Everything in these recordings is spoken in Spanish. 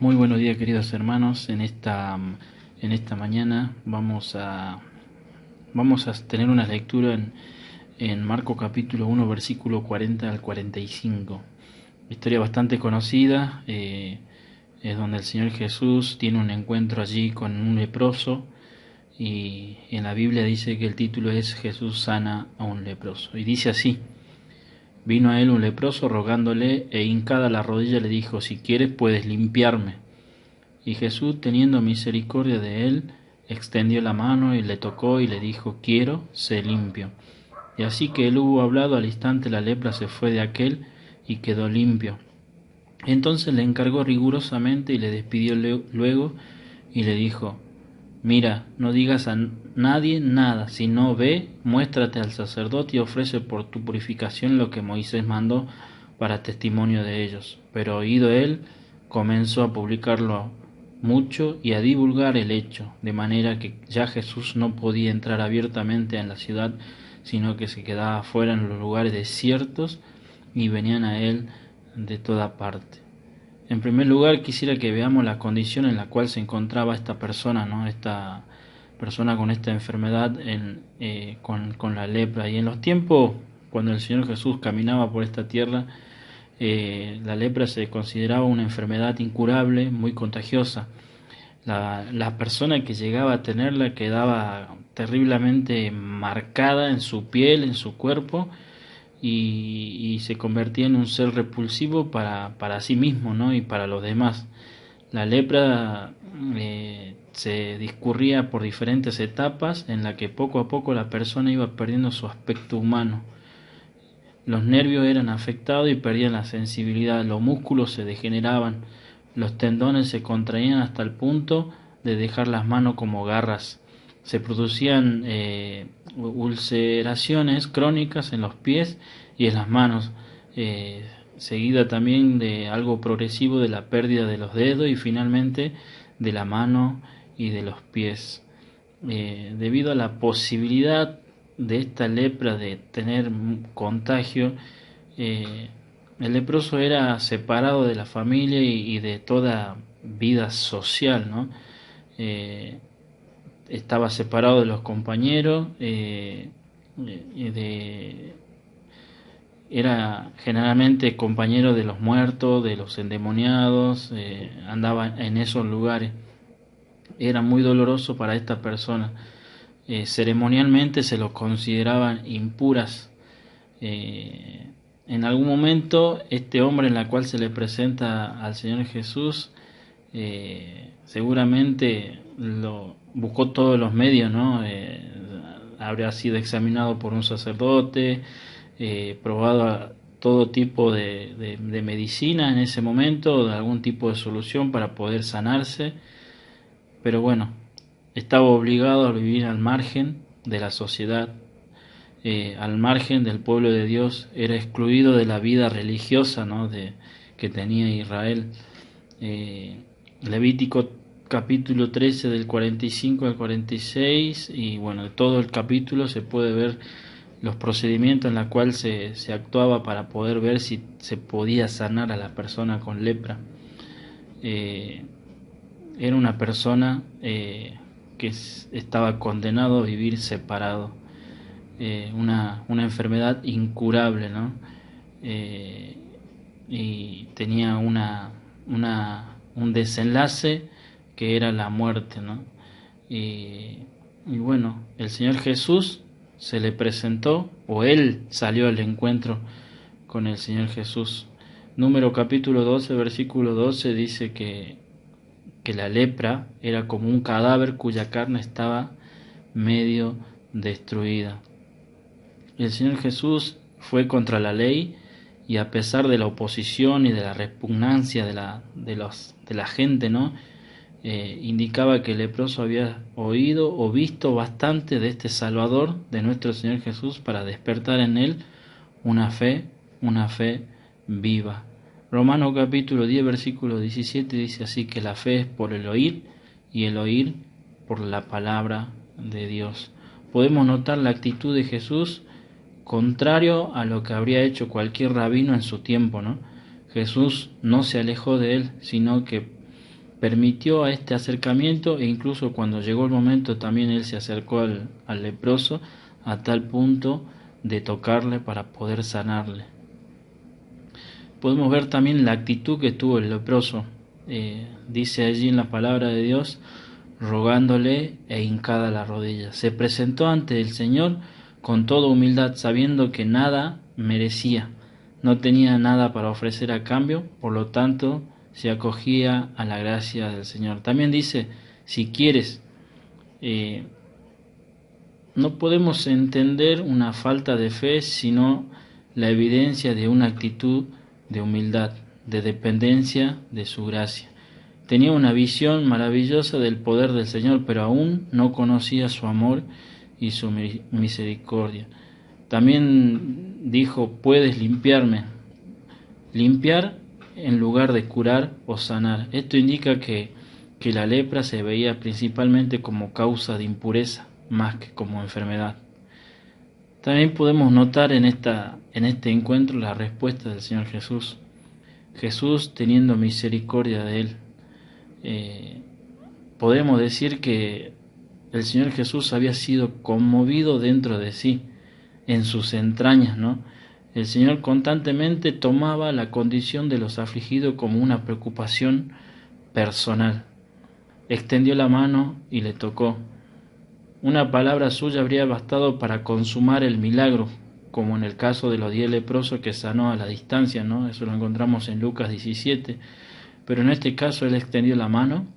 Muy buenos días, queridos hermanos. En esta mañana vamos a tener una lectura en Marcos capítulo 1, versículo 40 al 45. Historia bastante conocida, es donde el Señor Jesús tiene un encuentro allí con un leproso, y en la Biblia dice que el título es Jesús sana a un leproso. Y dice así: vino a él un leproso rogándole, e hincada la rodilla le dijo: si quieres puedes limpiarme. Y Jesús, teniendo misericordia de él, extendió la mano y le tocó y le dijo: quiero, sé limpio. Y así que él hubo hablado, al instante la lepra se fue de aquél y quedó limpio. Entonces le encargó rigurosamente y le despidió luego y le dijo: mira, no digas a nadie nada, sino ve, muéstrate al sacerdote y ofrece por tu purificación lo que Moisés mandó para testimonio de ellos. Pero oído él, comenzó a publicarlo mucho y a divulgar el hecho, de manera que ya Jesús no podía entrar abiertamente en la ciudad, sino que se quedaba afuera en los lugares desiertos, y venían a él de toda parte. En primer lugar, quisiera que veamos la condición en la cual se encontraba esta persona, ¿no? Esta persona con esta enfermedad, con la lepra. Y en los tiempos cuando el Señor Jesús caminaba por esta tierra, la lepra se consideraba una enfermedad incurable, muy contagiosa. La persona que llegaba a tenerla quedaba terriblemente marcada en su piel, en su cuerpo, y se convertía en un ser repulsivo para sí mismo, ¿no? Y para los demás. La lepra se discurría por diferentes etapas en la que poco a poco la persona iba perdiendo su aspecto humano. Los nervios eran afectados y perdían la sensibilidad, los músculos se degeneraban, los tendones se contraían hasta el punto de dejar las manos como garras. Se producían ulceraciones crónicas en los pies y en las manos, seguida también de algo progresivo de la pérdida de los dedos y finalmente de la mano y de los pies. Debido a la posibilidad de esta lepra de tener contagio, el leproso era separado de la familia y de toda vida social, ¿no? Estaba separado de los compañeros, era generalmente compañero de los muertos, de los endemoniados, andaba en esos lugares. Era muy doloroso para esta persona. Ceremonialmente se los consideraban impuras. En algún momento este hombre en la cual se le presenta al Señor Jesús, seguramente lo buscó todos los medios, ¿no? Habría sido examinado por un sacerdote, probado a todo tipo de medicina en ese momento, de algún tipo de solución para poder sanarse, pero bueno, estaba obligado a vivir al margen de la sociedad, al margen del pueblo de Dios, era excluido de la vida religiosa, ¿no? que tenía Israel. Levítico capítulo 13 del 45 al 46, y bueno, de todo el capítulo se puede ver los procedimientos en los cuales se actuaba para poder ver si se podía sanar a la persona con lepra. Era una persona que estaba condenado a vivir separado, una enfermedad incurable, ¿no? Y tenía un desenlace que era la muerte, ¿no? Y bueno, el Señor Jesús se le presentó, o él salió al encuentro con el Señor Jesús. Número capítulo 12, versículo 12 dice que la lepra era como un cadáver cuya carne estaba medio destruida. El Señor Jesús fue contra la ley, y a pesar de la oposición y de la repugnancia de la gente, ¿no? Indicaba que el leproso había oído o visto bastante de este Salvador, de nuestro Señor Jesús, para despertar en él una fe viva. Romanos capítulo 10 versículo 17 dice así: que la fe es por el oír, y el oír por la palabra de Dios. Podemos notar la actitud de Jesús contrario a lo que habría hecho cualquier rabino en su tiempo, ¿no? Jesús no se alejó de él, sino que permitió a este acercamiento, e incluso cuando llegó el momento también él se acercó al leproso a tal punto de tocarle para poder sanarle. Podemos ver también la actitud que tuvo el leproso. Dice allí en la palabra de Dios, rogándole e hincada la rodilla. Se presentó ante el Señor con toda humildad, sabiendo que nada merecía, no tenía nada para ofrecer a cambio, por lo tanto se acogía a la gracia del Señor. También dice, si quieres, no podemos entender una falta de fe, sino la evidencia de una actitud de humildad, de dependencia de su gracia. Tenía una visión maravillosa del poder del Señor, pero aún no conocía su amor y su misericordia. También dijo, puedes limpiarme. Limpiar en lugar de curar o sanar. Esto indica que la lepra se veía principalmente como causa de impureza, más que como enfermedad. También podemos notar en este encuentro la respuesta del Señor Jesús. Jesús teniendo misericordia de él. Podemos decir que el Señor Jesús había sido conmovido dentro de sí, en sus entrañas, ¿no? El Señor constantemente tomaba la condición de los afligidos como una preocupación personal. Extendió la mano y le tocó. Una palabra suya habría bastado para consumar el milagro, como en el caso de los 10 leprosos que sanó a la distancia, ¿no? Eso lo encontramos en Lucas 17. Pero en este caso él extendió la mano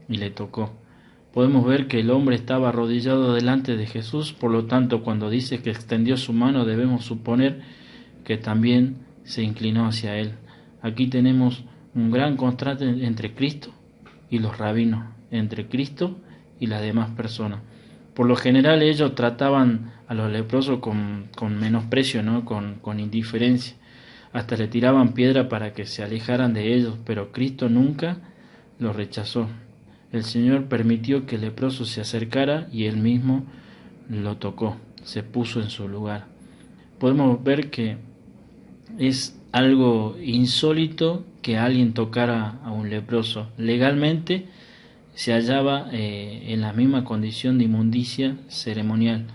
y le tocó. Podemos ver que el hombre estaba arrodillado delante de Jesús, por lo tanto cuando dice que extendió su mano debemos suponer que también se inclinó hacia él. Aquí tenemos un gran contraste entre Cristo y los rabinos, entre Cristo y las demás personas. Por lo general ellos trataban a los leprosos con menosprecio, ¿no? con indiferencia. Hasta le tiraban piedra para que se alejaran de ellos, pero Cristo nunca los rechazó. El Señor permitió que el leproso se acercara y él mismo lo tocó, se puso en su lugar. Podemos ver que es algo insólito que alguien tocara a un leproso. Legalmente se hallaba en la misma condición de inmundicia ceremonial.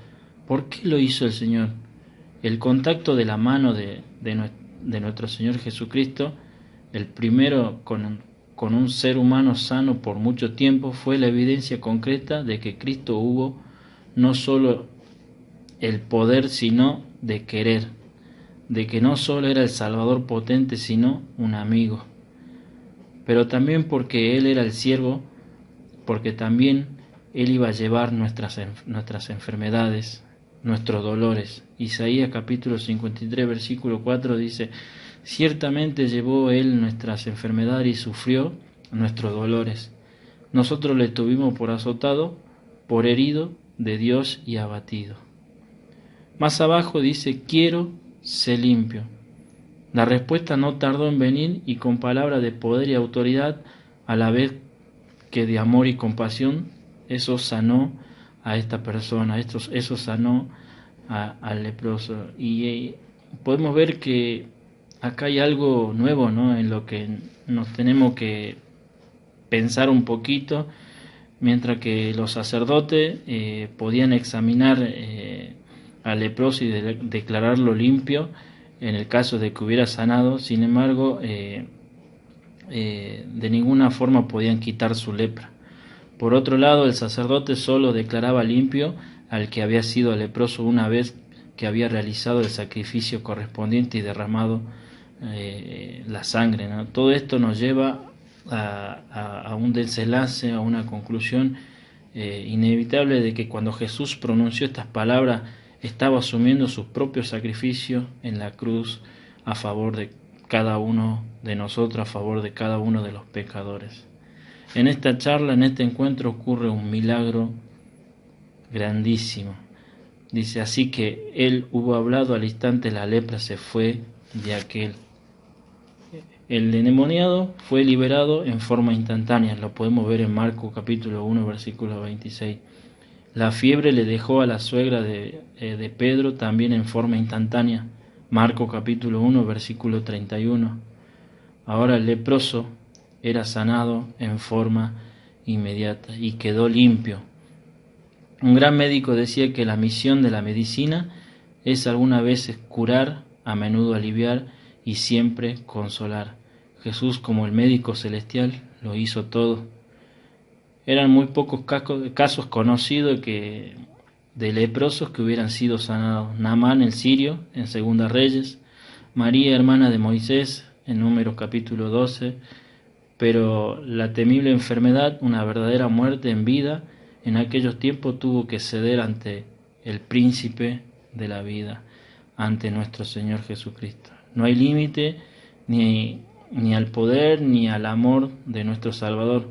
¿Por qué lo hizo el Señor? El contacto de la mano de nuestro Señor Jesucristo, el primero con un ser humano sano por mucho tiempo, fue la evidencia concreta de que Cristo hubo no solo el poder, sino de querer, de que no solo era el Salvador potente, sino un amigo. Pero también porque Él era el siervo, porque también Él iba a llevar nuestras enfermedades, nuestros dolores. Isaías capítulo 53 versículo 4 dice, ciertamente llevó Él nuestras enfermedades y sufrió nuestros dolores. Nosotros le tuvimos por azotado, por herido de Dios y abatido. Más abajo dice, quiero ser limpio. La respuesta no tardó en venir y con palabras de poder y autoridad, a la vez que de amor y compasión, eso sanó a esta persona, eso sanó al leproso. Y podemos ver que acá hay algo nuevo, ¿no? En lo que nos tenemos que pensar un poquito, mientras que los sacerdotes podían examinar al leproso y declararlo limpio en el caso de que hubiera sanado. Sin embargo, de ninguna forma podían quitar su lepra. Por otro lado, el sacerdote solo declaraba limpio al que había sido leproso una vez que había realizado el sacrificio correspondiente y derramado la sangre, ¿no? Todo esto nos lleva a un desenlace, a una conclusión inevitable de que cuando Jesús pronunció estas palabras estaba asumiendo sus propios sacrificios en la cruz a favor de cada uno de nosotros, a favor de cada uno de los pecadores. En esta charla, en este encuentro ocurre un milagro grandísimo. Dice, así que él hubo hablado, al instante la lepra se fue de aquel. El endemoniado fue liberado en forma instantánea, lo podemos ver en Marcos capítulo 1 versículo 26. La fiebre le dejó a la suegra de Pedro también en forma instantánea, Marcos capítulo 1 versículo 31. Ahora el leproso era sanado en forma inmediata y quedó limpio. Un gran médico decía que la misión de la medicina es algunas veces curar, a menudo aliviar y siempre consolar. Jesús, como el médico celestial, lo hizo todo. Eran muy pocos casos conocidos de leprosos que hubieran sido sanados. Naamán el sirio en Segunda Reyes, María hermana de Moisés en Números capítulo 12, pero la temible enfermedad, una verdadera muerte en vida, en aquellos tiempos tuvo que ceder ante el príncipe de la vida, ante nuestro Señor Jesucristo. No hay límite ni al poder ni al amor de nuestro Salvador.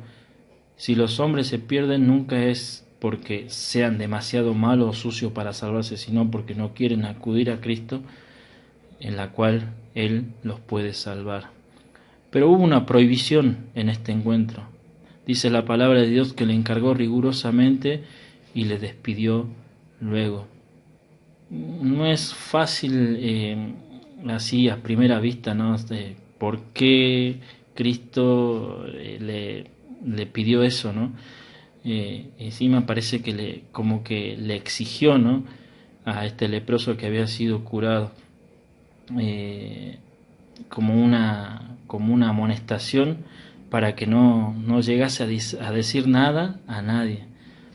Si los hombres se pierden, nunca es porque sean demasiado malos o sucios para salvarse, sino porque no quieren acudir a Cristo, en la cual Él los puede salvar. Pero hubo una prohibición en este encuentro. Dice la palabra de Dios que le encargó rigurosamente y le despidió luego. No es fácil así a primera vista, ¿no? ¿Por qué Cristo le pidió eso, ¿no? Encima parece que como que le exigió, ¿no?, a este leproso que había sido curado, como una amonestación para que no llegase a decir nada a nadie.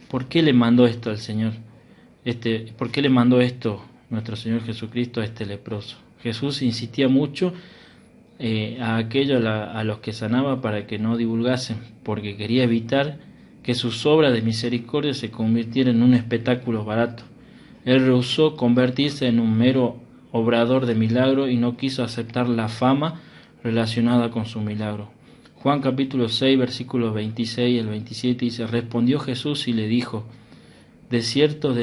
¿Por qué le mandó esto al Señor? ¿Por qué le mandó esto nuestro Señor Jesucristo a este leproso? Jesús insistía mucho a los que sanaba para que no divulgasen, porque quería evitar que sus obras de misericordia se convirtieran en un espectáculo barato. Él rehusó convertirse en un mero obrador de milagro y no quiso aceptar la fama relacionada con su milagro. Juan capítulo 6, versículos 26 al 27 dice: respondió Jesús y le dijo: de cierto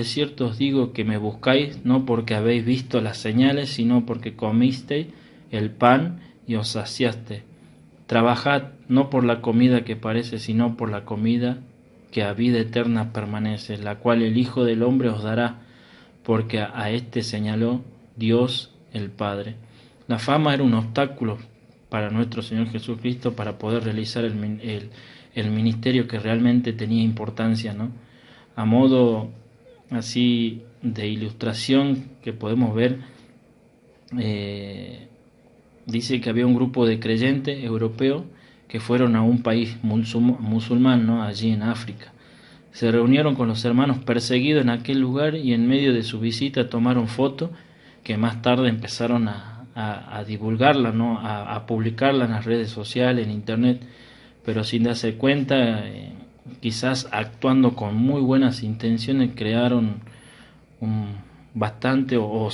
os digo que me buscáis, no porque habéis visto las señales, sino porque comisteis el pan y os saciaste. Trabajad no por la comida que parece, sino por la comida que a vida eterna permanece, la cual el Hijo del Hombre os dará, porque a éste señaló Dios el Padre. La fama era un obstáculo para nuestro Señor Jesucristo para poder realizar el ministerio que realmente tenía importancia, ¿no? A modo así de ilustración que podemos ver, dice que había un grupo de creyentes europeos que fueron a un país musulmán, ¿no?, allí en África. Se reunieron con los hermanos perseguidos en aquel lugar y en medio de su visita tomaron fotos que más tarde empezaron a divulgarla, ¿no?, a publicarla en las redes sociales, en internet, pero sin darse cuenta, quizás actuando con muy buenas intenciones, crearon bastante o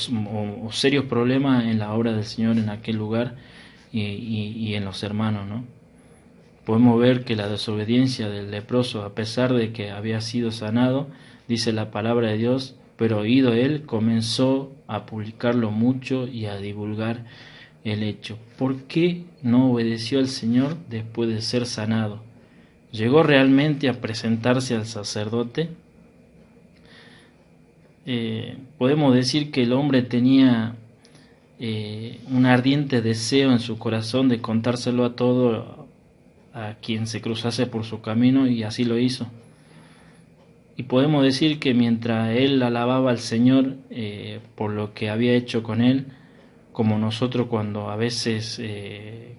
serios problemas en la obra del Señor en aquel lugar y en los hermanos, ¿no? Podemos ver que la desobediencia del leproso, a pesar de que había sido sanado, dice la palabra de Dios, pero oído él, comenzó a publicarlo mucho y a divulgar el hecho. ¿Por qué no obedeció al Señor después de ser sanado? ¿Llegó realmente a presentarse al sacerdote? Podemos decir que el hombre tenía un ardiente deseo en su corazón de contárselo a quien se cruzase por su camino, y así lo hizo. Y podemos decir que mientras él alababa al Señor por lo que había hecho con él, como nosotros cuando a veces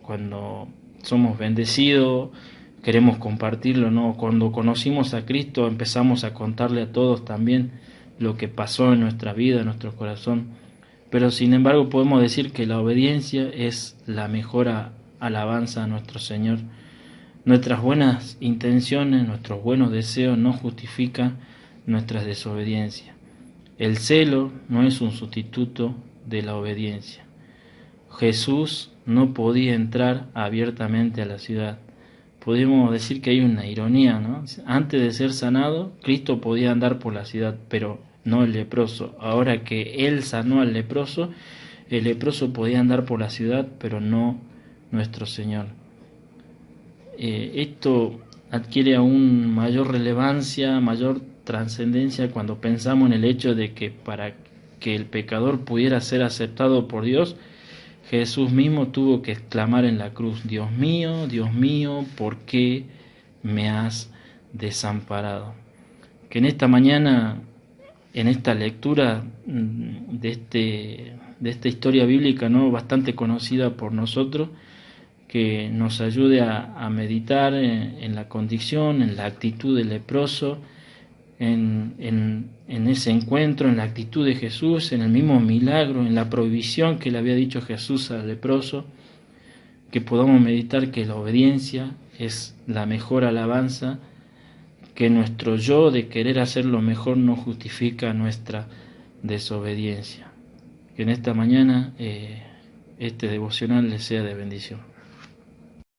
cuando somos bendecidos queremos compartirlo, ¿no? Cuando conocimos a Cristo empezamos a contarle a todos también lo que pasó en nuestra vida, en nuestro corazón. Pero sin embargo podemos decir que la obediencia es la mejor alabanza a nuestro Señor. Nuestras buenas intenciones, nuestros buenos deseos no justifican nuestras desobediencias. El celo no es un sustituto de la obediencia. Jesús no podía entrar abiertamente a la ciudad. Podemos decir que hay una ironía, ¿no? Antes de ser sanado, Cristo podía andar por la ciudad, pero no el leproso. Ahora que Él sanó al leproso, el leproso podía andar por la ciudad, pero no nuestro Señor. Esto adquiere aún mayor relevancia, mayor trascendencia cuando pensamos en el hecho de que para que el pecador pudiera ser aceptado por Dios, Jesús mismo tuvo que exclamar en la cruz: Dios mío, ¿por qué me has desamparado? Que en esta mañana, en esta lectura de esta historia bíblica, ¿no?, bastante conocida por nosotros, que nos ayude a meditar en la condición, en la actitud del leproso, en ese encuentro, en la actitud de Jesús, en el mismo milagro, en la prohibición que le había dicho Jesús al leproso, que podamos meditar que la obediencia es la mejor alabanza, que nuestro yo de querer hacer lo mejor no justifica nuestra desobediencia. Que en esta mañana este devocional les sea de bendición.